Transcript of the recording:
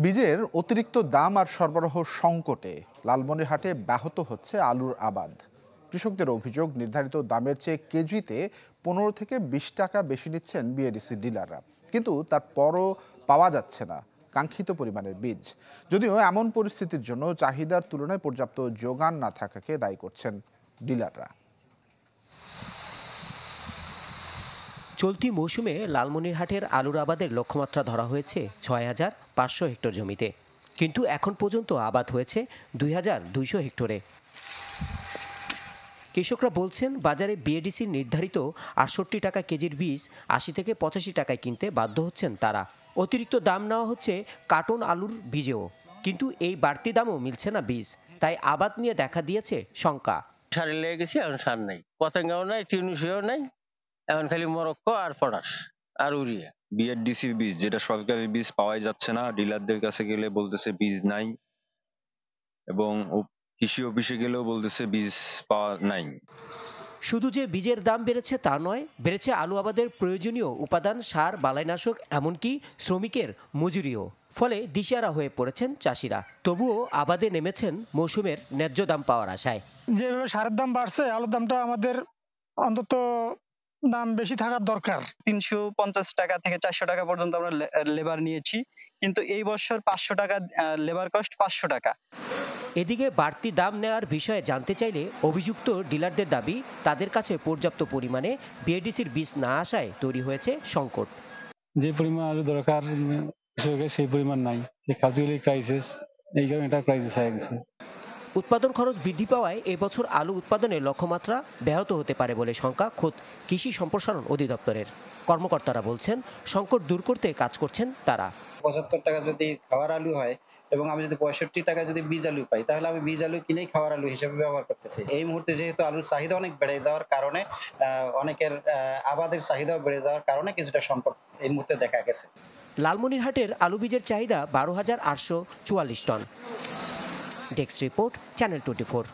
বীজের অতিরিক্ত দাম আর সরবরাহ সংকটে লালমনিরহাটে ব্যাহত হচ্ছে আলুর আবাদ। কৃষকদের অভিযোগ, নির্ধারিত দামের চেয়ে কেজিতে 15 থেকে 20 টাকা বেশি নিচ্ছেন বিএডিসি ডিলাররা, কিন্তু তারপরও পাওয়া যাচ্ছে না কাঙ্ক্ষিত পরিমাণের বীজ। যদিও এমন পরিস্থিতির জন্য চাহিদার তুলনায় পর্যাপ্ত যোগান না থাকাকে দায়ী করছেন ডিলাররা। চলতি মৌসুমে লালমনিরহাটের আলুর আবাদের লক্ষ্যমাত্রা ধরা হয়েছে 6,500 হেক্টর জমিতে, কিন্তু এখন পর্যন্ত আবাদ হয়েছে 2,200 হেক্টরে। কৃষকরা বলছেন, বাজারে বিএডিসির নির্ধারিত 68 টাকা কেজির বীজ 80 থেকে 85 টাকায় কিনতে বাধ্য হচ্ছেন তারা। অতিরিক্ত দাম নেওয়া হচ্ছে কার্টন আলুর বীজেও, কিন্তু এই বাড়তি দামও মিলছে না বীজ। তাই আবাদ নিয়ে দেখা দিয়েছে শঙ্কা। সারে লেগে গেছি, এখন সার নাই, পতঙ্গাও নাই, টিউনিশিও নাই, এখন খালি মরক্কো আর পটাশ আর উড়িয়া। বিএডিসির বীজ, যেটা সরকারি বীজ পাওয়াই যাচ্ছে না। ডিলারদের কাছে গেলে বলতেছে বীজ নাই, এবং কৃষি অফিসে গেলেও বলতেছে বীজ পাওয়া নাই। শুধু যে বীজের দাম বেড়েছে তা নয়, বেড়েছে আলু আবাদের প্রয়োজনীয় উপাদান, সার, বালাইনাশক, এমনকি শ্রমিকের মজুরিও। ফলে দিশেহারা হয়ে পড়েছেন চাষিরা। তবুও আবাদে নেমেছেন মৌসুমের ন্যায্য দাম পাওয়ার আশায়। যেভাবে সারের দাম বাড়ছে, আলুর দামটা আমাদের অন্তত দাম বেশি থাকার দরকার। 350 টাকা থেকে 400 টাকা পর্যন্ত আমরা লেবার নিয়েছি, কিন্তু এই বছর 500 টাকা লেবার কস্ট, 500 টাকা। এদিকে বাড়তি দাম নেওয়ার বিষয়ে জানতে চাইলে অভিযুক্ত ডিলারদের দাবি, তাদের কাছে পর্যাপ্ত পরিমাণে বিএডিসির বীজ না আসায় তৈরি হয়েছে সংকট। যে পরিমাণ আলু দরকার কৃষকের সেই পরিমাণ নাই। খাদ্যগুলি ক্রাইসিস, এই কারণে এটা ক্রাইসিস হয়ে গেছে। উৎপাদন খরচ বৃদ্ধি পাওয়ায় এবছর আলু উৎপাদনের লক্ষ্যমাত্রা ব্যাহত হতে পারে বলে শঙ্কা খোদ কৃষি সম্প্রসারণ অধিদপ্তরের। কর্মকর্তারা বলছেন, সংকট দূর করতে কাজ করছেন তারা। 75 টাকা যদি খাওয়ার আলু হয় এবং আমি যদি 65 টাকা যদি বীজ আলু পাই, তাহলে আমি বীজ আলু কিনেই খাওয়ার আলু হিসেবে ব্যবহার করতেছি। এই মুহূর্তে যেহেতু আলুর চাহিদা অনেক বেড়ে যাওয়ার কারণে, অনেকের আবাদের চাহিদাও বেড়ে যাওয়ার কারণে কিছুটা সংকট এই মুহূর্তে দেখা গেছে। লালমনিরহাটের আলু বীজের চাহিদা 12,844 টন। Desk report, channel 24।